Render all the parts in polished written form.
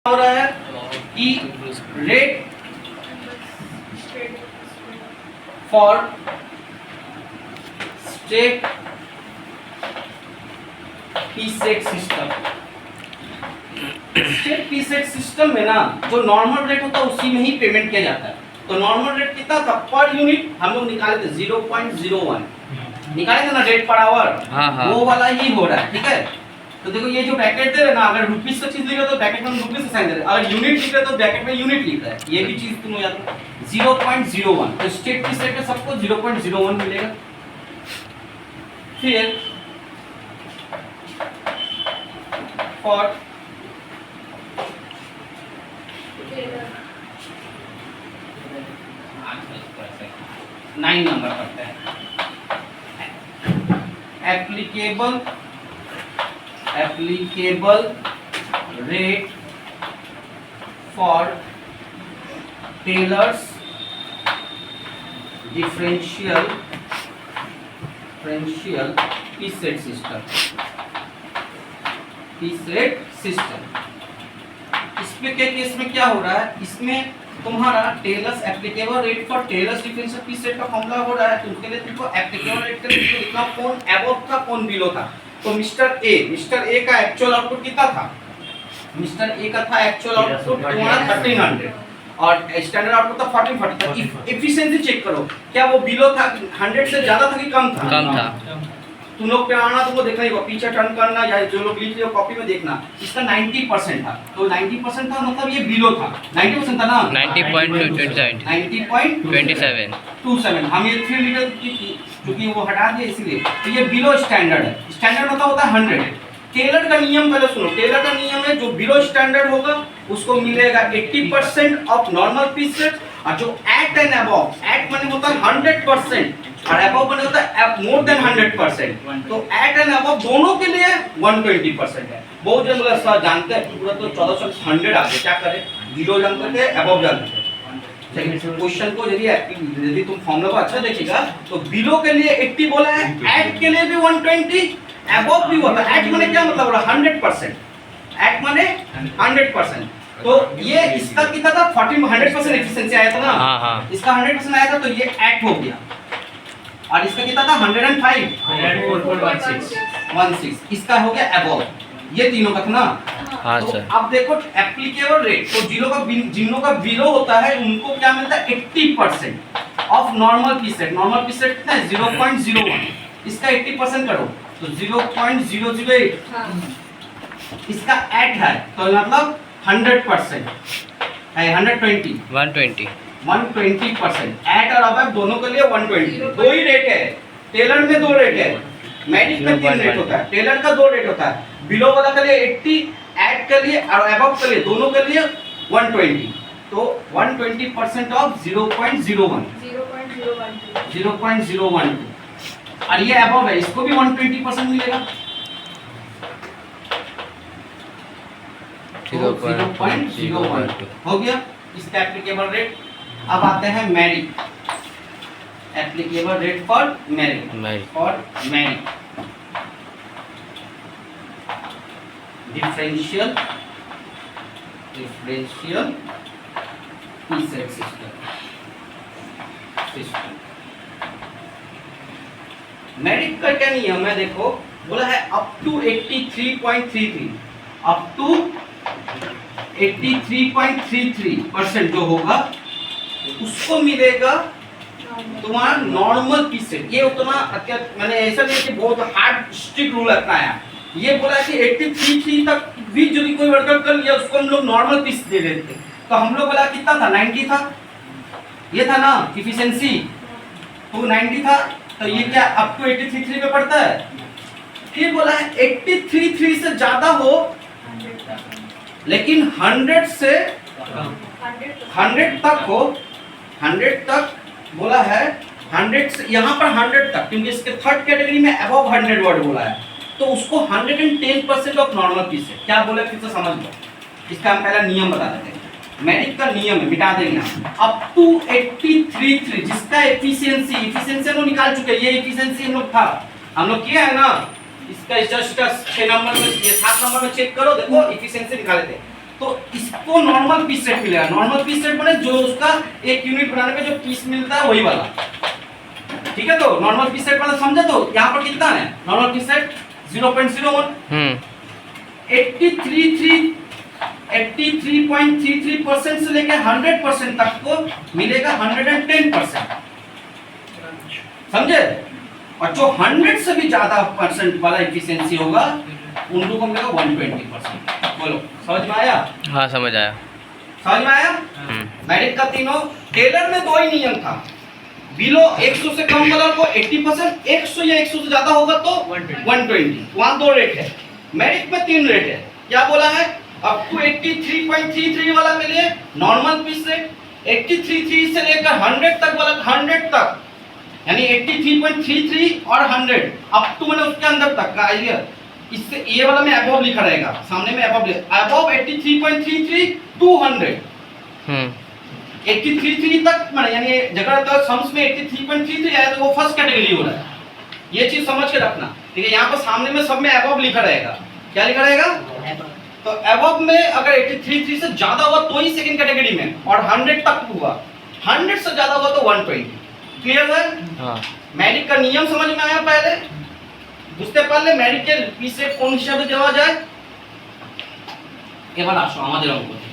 हो रहा है कि rate for state P set system. State P set system में ना जो नॉर्मल रेट होता है उसी में ही पेमेंट किया जाता है। तो नॉर्मल रेट कितना था पर यूनिट, हम लोग निकाले थे 0.01 निकाले थे ना रेट पर आवर। वो वाला ही हो रहा है, ठीक है। तो देखो ये जो ब्रैकेट दे रहे ना, अगर रुपीस का चीज लिख रहे तो ब्रैकेट में रुपीस साइन दे रहे, अगर यूनिट लिख रहे तो ब्रैकेट में यूनिट लिख रहा है। ये भी चीज तुम याद रखो 0.01। तो स्टेट की सेट में सबको 0.01 मिलेगा। फिर फॉर नाइन नंबर करते हैं applicable rate for Taylor's differential P-set system। इसमें क्या केस में क्या हो रहा है, इसमें तुम्हारा Taylor's applicable rate for Taylor's differential पी-सेट का फॉर्मूला हो रहा है। तो उसके लिए तुमको एप्लीकेबल रेट के लिए लिखना कौन अबव था कौन बिलो था। तो मिस्टर ए का एक्चुअल आउटपुट कितना था, मिस्टर ए का था एक्चुअल आउटपुट तुम्हारा 1300 और स्टैंडर्ड आउटपुट था 1440। तो एफिशिएंसी चेक करो, क्या वो बिलो था 100 से ज्यादा था कि कम था। तुम लोग पे आना, तुमको देखना ही होगा, पीछे टर्न करना या जो लोग लिख रहे हो कॉपी में देखना। इसका 90% था, तो 90% था मतलब ये बिलो था। 90% था ना, 90.27 हम ये 3 लीटर की क्योंकि वो हटा दिया इसलिए। तो ये बिलो स्टैंडर्ड है। स्टैंडर्ड मतलब होता है 100। टेलर का नियम पहले सुनो। टेलर का नियम है जो बिलो स्टैंडर्ड होगा उसको मिलेगा 80% ऑफ नॉर्मल पीसेस, और जो एट एंड अबव, एट माने होता है 100% और अबव माने होता है मोर देन 100%। तो एट एंड अबव दोनों के लिए 120% है। बहुत जन लोग सर जानते हैं पूरा तो 1400 आ गए, क्या करें, बिलो जानते थे अबव जानते थे। क्वेश्चन को यदि तुम फॉर्मूला को अच्छा देखिएगा तो बिलो के लिए 80 बोला है, एट के लिए भी 120, अबव भी होता है। एट माने क्या मतलब हो रहा है 100%, एट माने 100%। तो ये इसका कितना था 100% एफिशिएंसी आया था ना, इसका 100% आया था तो ये एट हो गया। और इसका कितना था 104.16, इसका हो गया अबव। ये तीनों का था ना। तो अब देखो एप्लीकेबल रेट, तो जिनों का बिलो होता है उनको क्या मिलता है 80% ऑफ नॉर्मल पीसेट। नॉर्मल पीसेट कितना है 0.01, इसका 80% करो तो 0.008। इसका एट है तो मतलब 100% है 120%। एट और अबव दोनों के लिए 120। दो ही रेट है, टेलर में 2 रेट है, मैजिक में 3 रेट होता है। टेलर का 2 रेट होता है, बिलो वाला के लिए 80, एट के लिए और अबव के लिए दोनों के लिए 120। तो 120% ऑफ 0.012 और ये अबव है, इसको भी 120% मिलेगा। 0.012 हो गया इसका एप्लीकेबल रेट। अब आते हैं merit, applicable rate for merit differential P-set system. Merit का क्या नियम है, देखो बोला है अप टू 83.33, अप टू 83.33% जो होगा उसको मिलेगा तुम्हारा नॉर्मल पीसेट। ये उतना मैंने ऐसा नहीं कि बहुत हार्ड स्ट्रिक्ट रूल अपनाया। ये बोला कि 83 तक भी यदि कोई वर्कआउट कर लिया उसको हम लोग नॉर्मल पीस दे देते। तो हम लोग बोला कितना था 90 था, ये था ना इफिशिएंसी, तो 90 था तो ये क्या अप टू 83 पे पड़ता है। फिर बोला है 83 से ज्यादा हो लेकिन 100 से 100 तक हो, 100 तक बोला है 100 से यहाँ पर 100 तक, क्योंकि इसके थर्ड कैटेगरी में अबव 100 वर्ड बोला है तो उसको 110% ऑफ नॉर्मल पीस है। क्या बोला फिर से समझ लो, इसका हम पहला नियम बता देते हैं। मेरिट का नियम है, मिटा देंगे हम। अप टू 83.3 जिसका एफिशिएंसी हम लोग निकाल चुके हैं, ये एफिशिएंसी हम लोग था, हम लोग किया है ना। इसका जस्ट 6 नंबर में, ये 7 नंबर में चेक करो, देखो एफिशिएंसी निकाले थे। तो इसको नॉर्मल पीस रेट मिलेगा। नॉर्मल पीस रेट माने जो उसका एक यूनिट बनाने में जो पीस मिलता है वही वाला, ठीक है। तो नॉर्मल पीस रेट वाला समझे। तो यहाँ पर कितना है नॉर्मल पीस रेट 0.01 83.33% से लेकर 100% तक को मिलेगा 110%, समझे। और जो 100 से भी ज्यादा % वाला एफिशिएंसी होगा उन लोगों को मिलेगा 120%। बोलो समझ में आया? हाँ समझ आया। समझ में आया? मैरिट का तीनों। टेलर में दो ही नियम था, बिलो 100 से कम वाला को 80%, 100 या 100 से ज्यादा होगा तो 120। वहां दो रेट है। मैरिट में 3 रेट है। क्या बोला है? अप टू 83.33 वाला के लिए नॉर्मल पीस रेट, 83 से लेकर 100 तक वाला 100 तक, यानी 83.33 और 100 अप टू मैंने उसके अंदर तक का आइडिया। इससे ये वाला में अबव लिखा रहेगा, सामने में अबव 83.33 टू 100। 83 तक माने यानी जगह तो सम्स में 83.33 आया तो वो फर्स्ट कैटेगरी हो रहा है। ये चीज समझ के रखना, ठीक है। यहाँ पर सामने में सब में अबव लिखा रहेगा। क्या लिखा रहेगा? तो अबव में अगर 83 से ज्यादा हुआ तो ही सेकंड कैटेगरी में, और 100 तक हुआ, 100 से ज्यादा हुआ तो 120। क्लियर है? हाँ। मैरिट का नियम समझ में आया? पहले বুঝতে পারলে मैरिट के পিসে কোন হিসাবে দেওয়া যায়। এবার আসো আমাদের অঙ্কতে।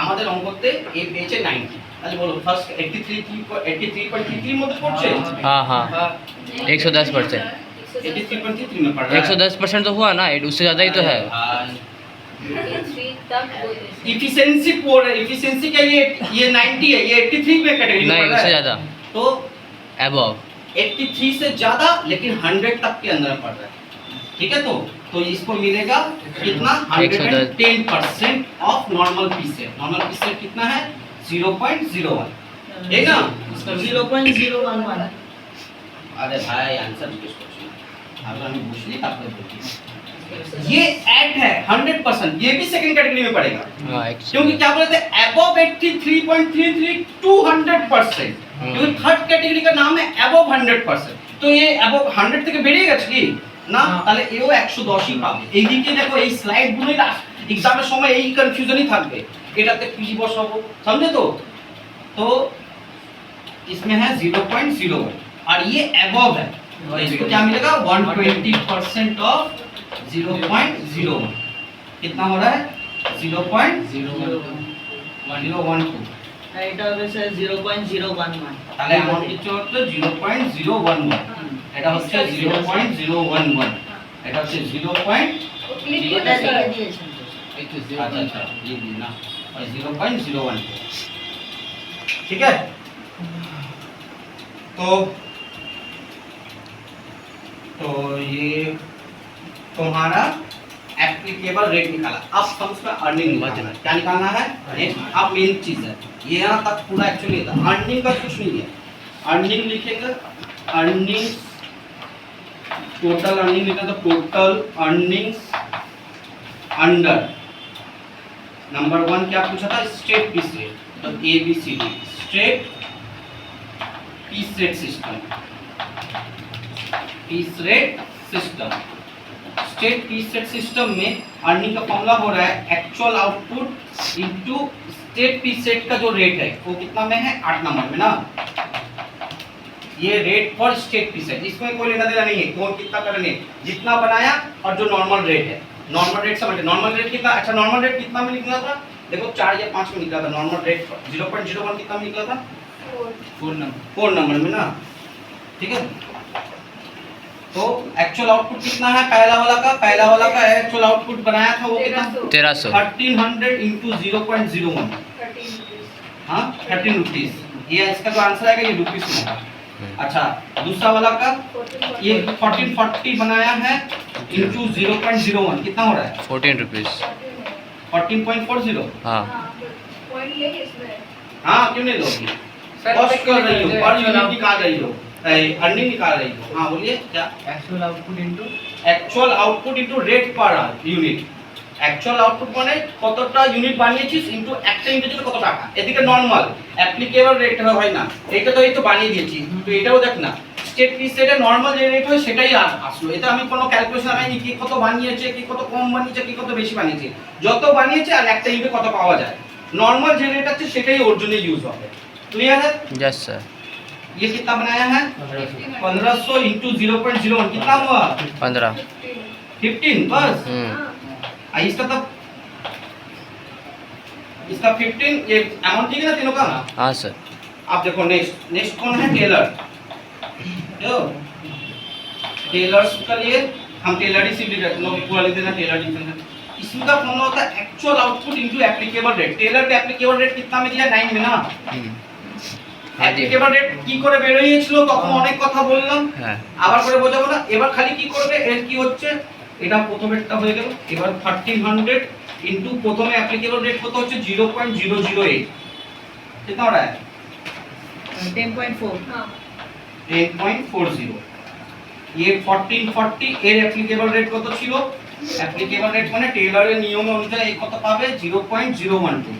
আমাদের অঙ্কতে এ পেয়েছে 90। তাহলে বলো ফার্স্ট 83.33 মধ্যে পড়ছে। हाँ हाँ 110%। 83.33 में पढ़ रहा है। 110% तो हुआ ना, उससे ज़्यादा ही तो है। इफिशिएंसी बोल रहे, इफिशिएंसी क्या ये 90 है, ये 83 में कैटेगरी में नहीं, पड़ रहा उससे है। ज़्यादा तो अबव 83 से ज्यादा लेकिन 100 तक के अंदर पड़ रहा है, ठीक है। तो इसको मिलेगा कितना 110% of normal piece rate. Normal piece rate कितना है 0.01, ठीक है ना 0.011। अरे भाई आंसर किस क्वेश्चन अगर हम पूछ ली तब बोलिए। ये ऐड है 100%, ये भी सेकंड कैटेगरी में पड़ेगा। हाँ क्योंकि क्या बोलते हैं अबव 83.33 टू 100%, क्योंकि थर्ड कैटेगरी का नाम है अबव 100%। तो ये अबव 100 থেকে বেরিয়ে গেছে কি না, তাহলে এও 110ই পাবে। এইদিকে দেখো এই স্লাইড গুলোই না एग्जाम সময় এই কনফিউশনই থাকবে, এটাতে কি বসাবো, समझे। तो इसमें है 0.01 और ये अबव है, तो इसको क्या मिलेगा 120% ऑफ 0.01। कितना हो रहा है 0.012। এটা হবে স্যার 0.011। তাহলে আমার কিছু হচ্ছে 0.011, এটা হচ্ছে 0.011, এটা হচ্ছে 0. এটা লিখে দিয়েছেন তো। अच्छा अच्छा ये भी ना, और 0.01, ठीक है। तो ये तुम्हारा एप्लीकेबल रेट निकाला। अब सम्स में अर्निंग निकालना है। क्या निकालना है? अब मेन चीज है ये, यहाँ तक पूरा एक्चुअली था। अर्निंग का कुछ नहीं है, अर्निंग लिखेगा, अर्निंग टोटल अर्निंग लिखा तो टोटल अर्निंग्स अंडर नंबर 1 क्या पूछा था स्टेट पीस रेट, तो ABCD state piece rate system, piece rate system. State piece rate system में अर्निंग का फॉर्मूला हो रहा है actual output into state piece rate का जो रेट है वो कितना में है 8 नंबर में ना। ये rate for state piece rate, इसमें कोई लेना देना नहीं है कौन कितना करने, जितना बनाया और जो नॉर्मल रेट है। नॉर्मल रेट समझे, नॉर्मल रेट कितना, अच्छा नॉर्मल रेट कितना में निकला था देखो 4 या 5 में निकला था नॉर्मल रेट 0.01 कितना में निकला था 4 नंबर में ना, ठीक है। तो एक्चुअल आउटपुट कितना है पहला वाला का एक्चुअल आउटपुट बनाया था वो कितना 1300 1300 into 0.01, हाँ 13 रुपीस। ये इसका जो आंसर आएगा ये रुपीस में होगा। अच्छा दूसरा वाला का ये 1440 बनाया है into 0.01 कितना हो रहा है 14 रुपीस। 14.40। हाँ हाँ क्यों नहीं लोगी, कॉस्ट कर रही हो पर यूनिट निकाल रही हो, अर्निंग निकाल रही हो। हाँ बोलिए क्या actual output into rate per unit. Actual output মানে কতটা ইউনিট বানিয়েছিস ইনটু একটা ইউনিটের জন্য কত টাকা। এদিকে নরমাল অ্যাপ্লিকেবল রেট হয় না, এটা তো এই তো বানিয়ে দিয়েছি। তো এটাও দেখ না স্টেট লিস্টে নরমাল যে রেট হয় সেটাই আসলো। এতে আমি কোনো ক্যালকুলেশন লাগাইনি কি কত বানিয়েছে, কি কত কম বানিয়েছে, কি কত বেশি বানিয়েছে। যত বানিয়েছে আর একটা ইবে কত পাওয়া যায়, नॉर्मल जे रेट আছে সেটাই ওর জন্য ইউজ হবে। क्लियर है? Yes sir. ये कितना बनाया है? 1500 into 0.01 कितना हुआ? 15। 15 बस। इसका तब इसका 15 ये अमाउंट ठीक है ना तीनों का? हाँ सर। आप देखो नेक्स्ट कौन है? टेलर। जो टेलर्स का लिए हम टेलर ही सीधे रखते हैं, पूरा लिख देना टेलर लिख देना। इसमें का फॉर्मूला होता है actual output into applicable rate. Taylor का एप्लीकेबल रेट कितना में दिया? 9 में ना। এপ্লিকেবল রেট কি করে বের হয়েছিল তখন অনেক কথা বললাম, হ্যাঁ আবার করে বোঝাবো না। এবার খালি কি করবে, এর কি হচ্ছে এটা প্রথমেরটা হয়ে গেল। এবার 1300 ইনটু প্রথমে অ্যাপ্লিকেবল রেট কত হচ্ছে 0.008 कितना हो रहा है? 10.4 10.40। ये 1440 এর অ্যাপ্লিকেবল রেট কত ছিল? অ্যাপ্লিকেবল রেট মানে টেলরের নিয়ম অনুযায়ী কত পাবে? 0.012।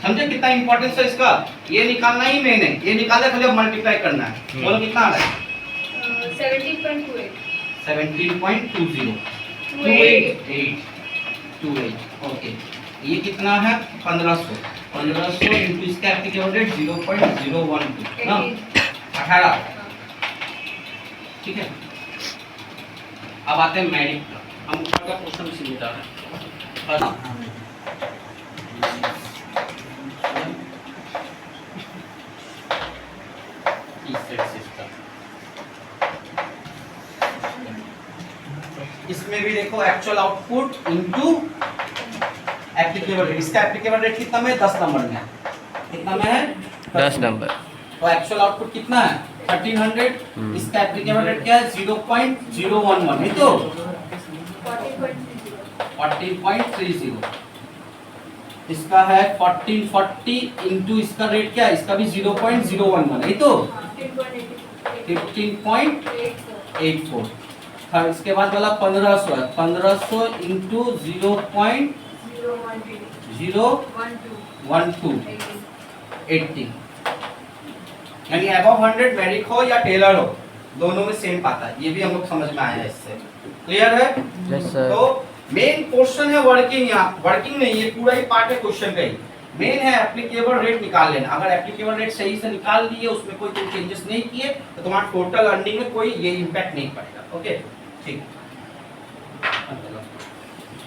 समझे कितना इंपॉर्टेंस है इसका? ये निकालना ही मेन है, ये निकाले खाली अब मल्टीप्लाई करना है। बोलो कितना आ रहा है? 17.28 17.20 28 ओके। ये कितना है? 1500 इनटू इसका एप्लीकेबल रेट 0.012 ना 18। ठीक है, अब आते हैं मैरिट का। हम ऊपर का क्वेश्चन से बता रहे हैं। इसमें भी देखो actual output into applicable rate. इसका एप्लीकेबल रेट कितना में? 10 नंबर में। कितना में है? 10 नंबर। तो एक्चुअल आउटपुट कितना है? 1300। इसका एप्लीकेबल रेट क्या है? 0.011 है तो 14.30। इसका है 1440 इनटू इसका रेट क्या है? इसका भी 0.011 है तो 15.84। हाँ, इसके बाद वाला 1500 है। 1500 इनटू 0.012 80। यानी अबव 100 मैरिक हो या टेलर हो, दोनों में सेम पाता है। ये भी हम लोग समझ में आया है इससे। क्लियर है? Yes sir. तो मेन पोर्शन है वर्किंग। यहाँ वर्किंग नहीं, ये पूरा ही पार्ट है क्वेश्चन का ही। मेन है एप्लीकेबल रेट निकाल लेना। अगर एप्लीकेबल रेट सही से निकाल लिए, उसमें कोई तुम चेंजेस नहीं किए, तो तुम्हारा टोटल अर्निंग में कोई ये इम्पैक्ट नहीं पड़ेगा। ओके ठीक।